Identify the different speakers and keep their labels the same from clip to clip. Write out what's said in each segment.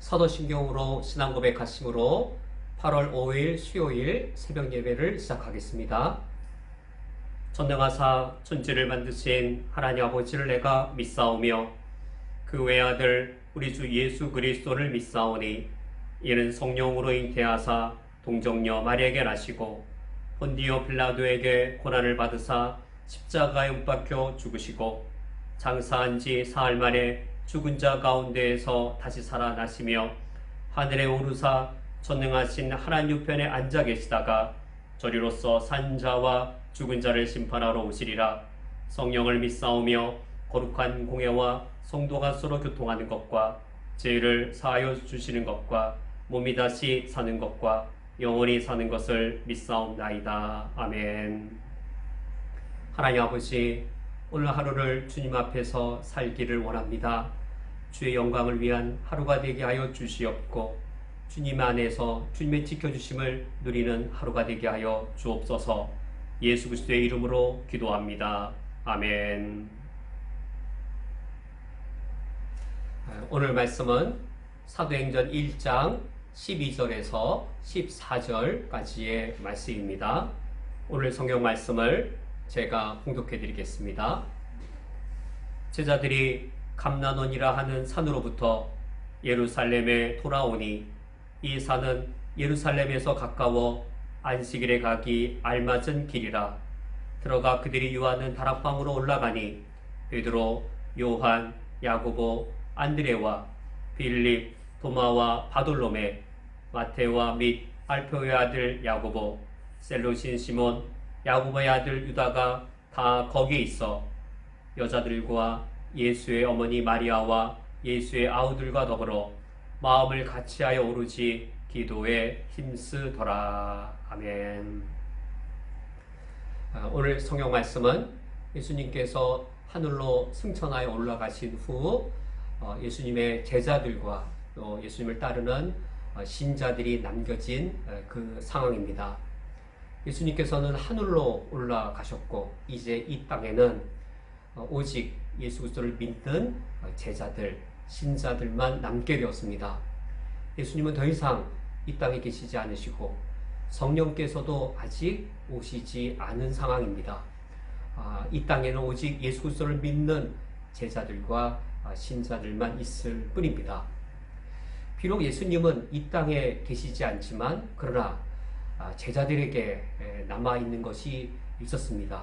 Speaker 1: 사도신경으로 신앙 고백하심으로 8월 5일 수요일 새벽 예배를 시작하겠습니다. 전능하사 천지를 만드신 하나님 아버지를 내가 믿사오며 그 외아들 우리 주 예수 그리스도를 믿사오니 이는 성령으로 잉태하사 동정녀 마리아에게 나시고 본디오 빌라도에게 고난을 받으사 십자가에 못 박혀 죽으시고 장사한 지 사흘 만에 죽은 자 가운데에서 다시 살아나시며 하늘에 오르사 전능하신 하나님 우편에 앉아 계시다가 저리로서 산 자와 죽은 자를 심판하러 오시리라. 성령을 믿사오며 거룩한 공예와 성도가 서로 교통하는 것과 죄를 사하여 주시는 것과 몸이 다시 사는 것과 영원히 사는 것을 믿사옵나이다. 아멘. 하나님 아버지, 오늘 하루를 주님 앞에서 살기를 원합니다. 주의 영광을 위한 하루가 되게 하여 주시옵고 주님 안에서 주님의 지켜주심을 누리는 하루가 되게 하여 주옵소서. 예수 그리스도의 이름으로 기도합니다. 아멘. 오늘 말씀은 사도행전 1장 12절에서 14절까지의 말씀입니다. 오늘 성경 말씀을 제가 봉독해 드리겠습니다. 제자들이 감난원이라 하는 산으로부터 예루살렘에 돌아오니 이 산은 예루살렘에서 가까워 안식일에 가기 알맞은 길이라. 들어가 그들이 유하는 다락방으로 올라가니 베드로, 요한, 야고보, 안드레와 빌립, 도마와 바돌로메, 마테와 및 알페오의 아들 야고보, 셀로신 시몬, 야고보의 아들 유다가 다 거기에 있어 여자들과 예수의 어머니 마리아와 예수의 아우들과 더불어 마음을 같이하여 오르지 기도에 힘쓰더라. 아멘. 오늘 성경 말씀은 예수님께서 하늘로 승천하여 올라가신 후 예수님의 제자들과 또 예수님을 따르는 신자들이 남겨진 그 상황입니다. 예수님께서는 하늘로 올라가셨고 이제 이 땅에는 오직 예수 그리스도를 믿는 제자들, 신자들만 남게 되었습니다. 예수님은 더 이상 이 땅에 계시지 않으시고 성령께서도 아직 오시지 않은 상황입니다. 이 땅에는 오직 예수 그리스도를 믿는 제자들과 신자들만 있을 뿐입니다. 비록 예수님은 이 땅에 계시지 않지만 그러나 제자들에게 남아있는 것이 있었습니다.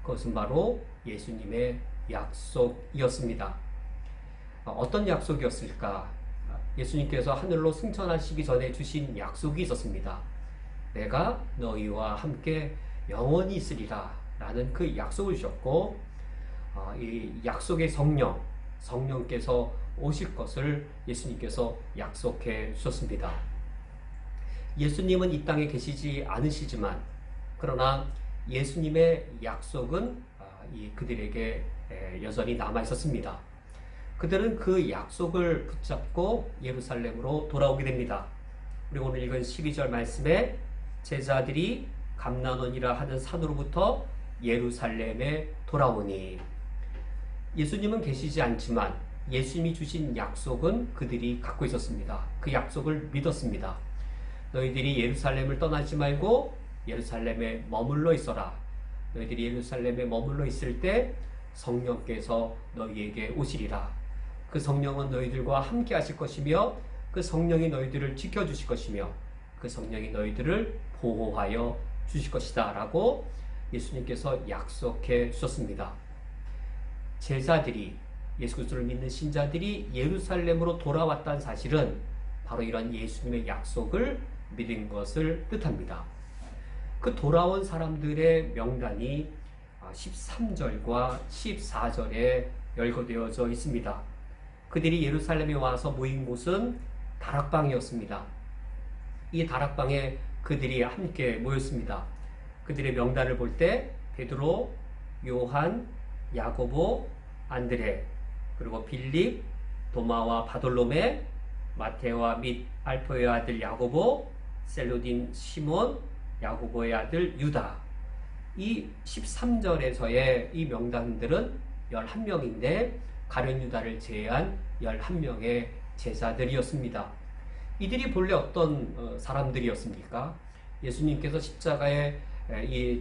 Speaker 1: 그것은 바로 예수님의 약속이었습니다. 어떤 약속이었을까? 예수님께서 하늘로 승천하시기 전에 주신 약속이 있었습니다. 내가 너희와 함께 영원히 있으리라 라는 그 약속을 주셨고 이 약속의 성령께서 오실 것을 예수님께서 약속해 주셨습니다. 예수님은 이 땅에 계시지 않으시지만 그러나 예수님의 약속은 그들에게 여전히 남아 있었습니다. 그들은 그 약속을 붙잡고 예루살렘으로 돌아오게 됩니다. 우리 오늘 읽은 12절 말씀에 제자들이 감난원이라 하는 산으로부터 예루살렘에 돌아오니, 예수님은 계시지 않지만 예수님이 주신 약속은 그들이 갖고 있었습니다. 그 약속을 믿었습니다. 너희들이 예루살렘을 떠나지 말고 예루살렘에 머물러 있어라. 너희들이 예루살렘에 머물러 있을 때 성령께서 너희에게 오시리라. 그 성령은 너희들과 함께 하실 것이며 그 성령이 너희들을 지켜주실 것이며 그 성령이 너희들을 보호하여 주실 것이다 라고 예수님께서 약속해 주셨습니다. 제자들이, 예수 그리스도를 믿는 신자들이 예루살렘으로 돌아왔다는 사실은 바로 이런 예수님의 약속을 믿은 것을 뜻합니다. 그 돌아온 사람들의 명단이 13절과 14절에 열거되어져 있습니다. 그들이 예루살렘에 와서 모인 곳은 다락방이었습니다. 이 다락방에 그들이 함께 모였습니다. 그들의 명단을 볼 때 베드로, 요한, 야고보, 안드레, 그리고 빌립, 도마와 바돌로메, 마테와 및 알포의 아들 야고보, 셀로딘 시몬, 야고보의 아들 유다. 이 13절에서의 이 명단들은 11명인데 가룟 유다를 제외한 11명의 제자들이었습니다. 이들이 본래 어떤 사람들이었습니까? 예수님께서 십자가에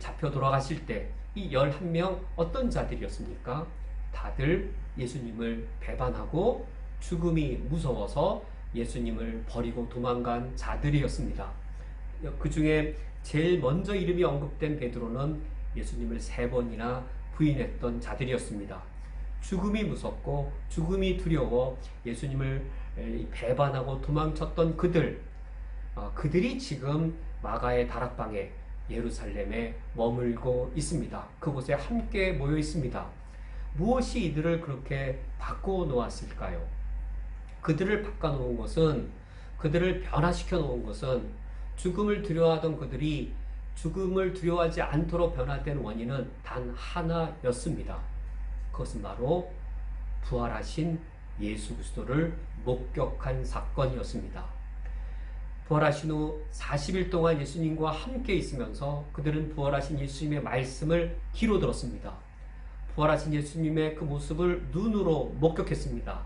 Speaker 1: 잡혀 돌아가실 때 이 11명 어떤 자들이었습니까? 다들 예수님을 배반하고 죽음이 무서워서 예수님을 버리고 도망간 자들이었습니다. 그 중에 제일 먼저 이름이 언급된 베드로는 예수님을 3번이나 부인했던 자들이었습니다. 죽음이 무섭고 죽음이 두려워 예수님을 배반하고 도망쳤던 그들이 지금 마가의 다락방에 예루살렘에 머물고 있습니다. 그곳에 함께 모여 있습니다. 무엇이 이들을 그렇게 바꿔 놓았을까요? 그들을 바꿔놓은 것은, 그들을 변화시켜 놓은 것은, 죽음을 두려워하던 그들이 죽음을 두려워하지 않도록 변화된 원인은 단 하나였습니다. 그것은 바로 부활하신 예수 그리스도를 목격한 사건이었습니다. 부활하신 후 40일 동안 예수님과 함께 있으면서 그들은 부활하신 예수님의 말씀을 귀로 들었습니다. 부활하신 예수님의 그 모습을 눈으로 목격했습니다.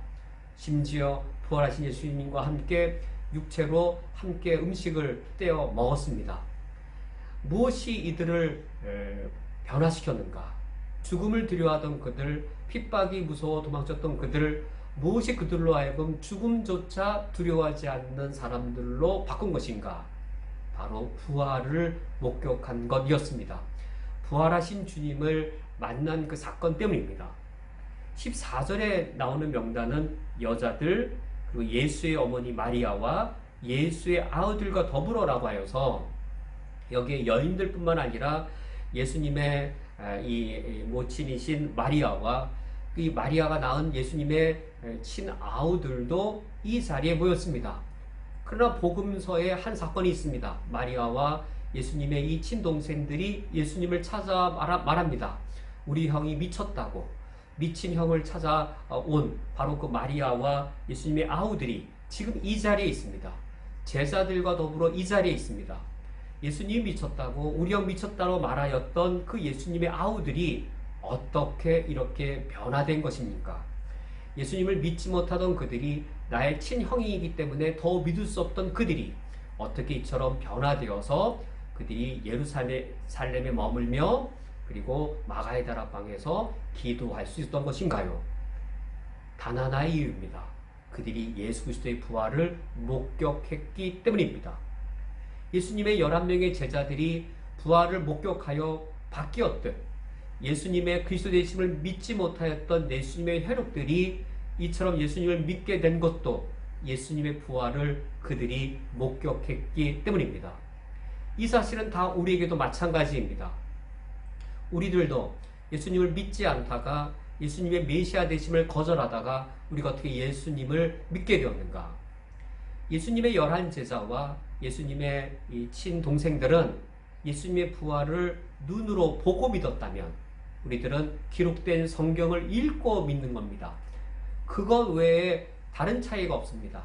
Speaker 1: 심지어 부활하신 예수님과 함께 육체로 함께 음식을 떼어 먹었습니다. 무엇이 이들을 변화시켰는가? 죽음을 두려워하던 그들, 핍박이 무서워 도망쳤던 그들, 무엇이 그들로 하여금 죽음조차 두려워하지 않는 사람들로 바꾼 것인가? 바로 부활을 목격한 것이었습니다. 부활하신 주님을 만난 그 사건 때문입니다. 14절에 나오는 명단은 여자들, 그리고 예수의 어머니 마리아와 예수의 아우들과 더불어라고 하여서 여기에 여인들뿐만 아니라 예수님의 이 모친이신 마리아와 이 마리아가 낳은 예수님의 친아우들도 이 자리에 모였습니다. 그러나 복음서에 한 사건이 있습니다. 마리아와 예수님의 이 친동생들이 예수님을 찾아 말합니다. 우리 형이 미쳤다고. 미친 형을 찾아온 바로 그 마리아와 예수님의 아우들이 지금 이 자리에 있습니다. 제자들과 더불어 이 자리에 있습니다. 예수님이 미쳤다고, 우리 형 미쳤다고 말하였던 그 예수님의 아우들이 어떻게 이렇게 변화된 것입니까? 예수님을 믿지 못하던 그들이 나의 친형이기 때문에 더 믿을 수 없던 그들이 어떻게 이처럼 변화되어서 그들이 예루살렘에 머물며 그리고 마가의 다락방에서 기도할 수 있었던 것인가요? 단 하나의 이유입니다. 그들이 예수 그리스도의 부활을 목격했기 때문입니다. 예수님의 11명의 제자들이 부활을 목격하여 바뀌었듯 예수님의 그리스도 되심을 믿지 못하였던 예수님의 혈육들이 이처럼 예수님을 믿게 된 것도 예수님의 부활을 그들이 목격했기 때문입니다. 이 사실은 다 우리에게도 마찬가지입니다. 우리들도 예수님을 믿지 않다가 예수님의 메시아 되심을 거절하다가 우리가 어떻게 예수님을 믿게 되었는가? 예수님의 11제자와 예수님의 이 친동생들은 예수님의 부활을 눈으로 보고 믿었다면 우리들은 기록된 성경을 읽고 믿는 겁니다. 그것 외에 다른 차이가 없습니다.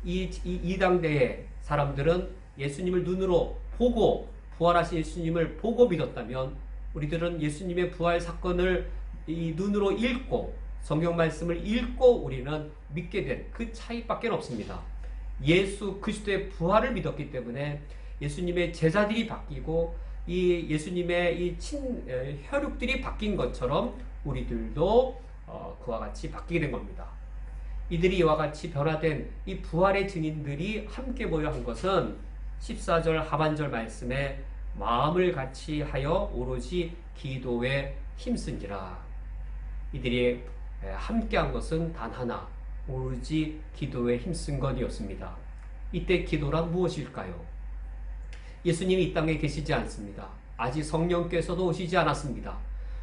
Speaker 1: 이 당대의 사람들은 예수님을 눈으로 보고 부활하신 예수님을 보고 믿었다면 우리들은 예수님의 부활 사건을 이 눈으로 읽고 성경 말씀을 읽고 우리는 믿게 된 그 차이밖에 없습니다. 예수 그리스도의 부활을 믿었기 때문에 예수님의 제자들이 바뀌고 이 예수님의 이 혈육들이 바뀐 것처럼 우리들도 그와 같이 바뀌게 된 겁니다. 이들이 이와 같이 변화된 이 부활의 증인들이 함께 모여 한 것은 14절 하반절 말씀에 마음을 같이 하여 오로지 기도에 힘쓴지라. 이들이 함께 한 것은 단 하나, 오로지 기도에 힘쓴 것이었습니다. 이때 기도란 무엇일까요? 예수님이 이 땅에 계시지 않습니다. 아직 성령께서도 오시지 않았습니다.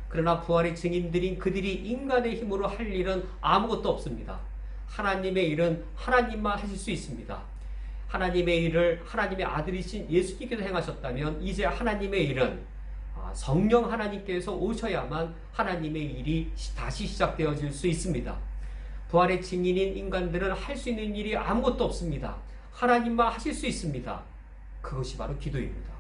Speaker 1: 그러나 부활의 증인들인 그들이 인간의 힘으로 할 일은 아무것도 없습니다. 하나님의 일은 하나님만 하실 수 있습니다. 하나님의 일을 하나님의 아들이신 예수님께서 행하셨다면 이제 하나님의 일은 성령 하나님께서 오셔야만 하나님의 일이 다시 시작되어질 수 있습니다. 부활의 증인인 인간들은 할 수 있는 일이 아무것도 없습니다. 하나님만 하실 수 있습니다. 그것이 바로 기도입니다.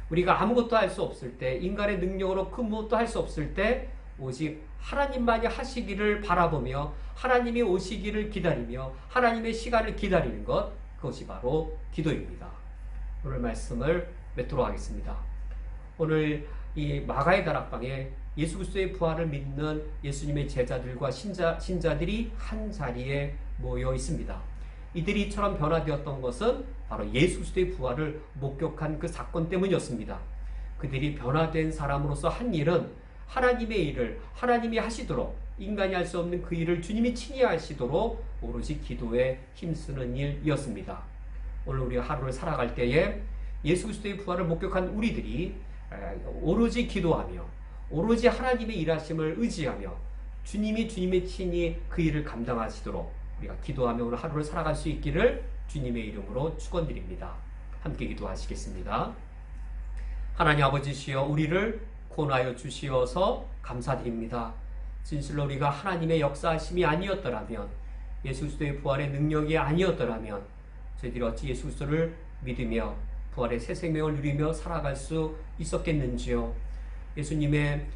Speaker 1: 우리가 아무것도 할 수 없을 때, 인간의 능력으로 그 무엇도 할 수 없을 때 오직 하나님만이 하시기를 바라보며 하나님이 오시기를 기다리며 하나님의 시간을 기다리는 것, 그것이 바로 기도입니다. 오늘 말씀을 맺도록 하겠습니다. 오늘 이 마가의 다락방에 예수 그리스도의 부활을 믿는 예수님의 제자들과 신자들이 한 자리에 모여 있습니다. 이들이 이처럼 변화되었던 것은 바로 예수 그리스도의 부활을 목격한 그 사건 때문이었습니다. 그들이 변화된 사람으로서 한 일은 하나님의 일을 하나님이 하시도록, 인간이 할 수 없는 그 일을 주님이 친히 하시도록 오로지 기도에 힘쓰는 일이었습니다. 오늘 우리가 하루를 살아갈 때에 예수 그리스도의 부활을 목격한 우리들이 오로지 기도하며 오로지 하나님의 일하심을 의지하며 주님이 친히 그 일을 감당하시도록 우리가 기도하며 오늘 하루를 살아갈 수 있기를 주님의 이름으로 축원드립니다. 함께 기도하시겠습니다. 하나님 아버지시여, 우리를 구원하여 주시어서 감사드립니다. 진실로 우리가 하나님의 역사하심이 아니었더라면, 예수 그리스도의 부활의 능력이 아니었더라면 저희들이 어찌 예수 그리스도를 믿으며 부활의 새 생명을 누리며 살아갈 수 있었겠는지요. 예수님의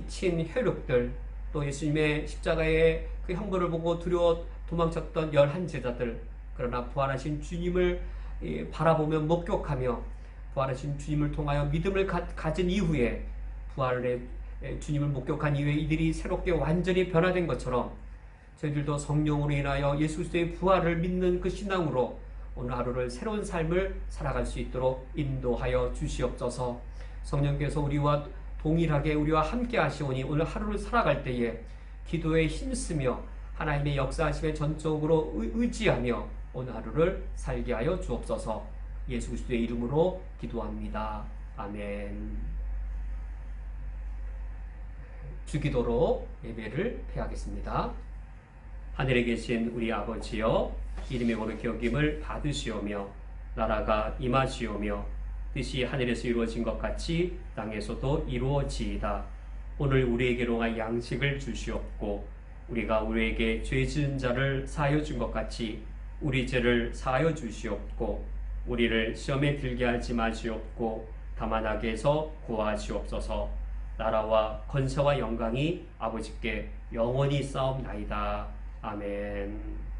Speaker 1: 친혈육들, 또 예수님의 십자가의 그 형벌을 보고 두려워 도망쳤던 11제자들, 그러나 부활하신 주님을 바라보며 목격하며 부활하신 주님을 통하여 믿음을 가진 이후에, 부활의 주님을 목격한 이후에 이들이 새롭게 완전히 변화된 것처럼 저희들도 성령으로 인하여 예수 그리스도의 부활을 믿는 그 신앙으로 오늘 하루를 새로운 삶을 살아갈 수 있도록 인도하여 주시옵소서. 성령께서 우리와 동일하게 우리와 함께 하시오니 오늘 하루를 살아갈 때에 기도에 힘쓰며 하나님의 역사하심에 전적으로 의지하며 오늘 하루를 살게 하여 주옵소서. 예수 그리스도의 이름으로 기도합니다. 아멘. 주기도로 예배를 폐하겠습니다. 하늘에 계신 우리 아버지여, 이름의 거룩히 여김을 받으시오며 나라가 임하시오며 뜻이 하늘에서 이루어진 것 같이 땅에서도 이루어지이다. 오늘 우리에게로 양식을 주시옵고 우리가 우리에게 죄 지은 자를 사하여 준 것 같이 우리 죄를 사하여 주시옵고 우리를 시험에 들게 하지 마시옵고 다만 악에서 구하시옵소서. 나라와 권세와 영광이 아버지께 영원히 싸움나이다. 아멘.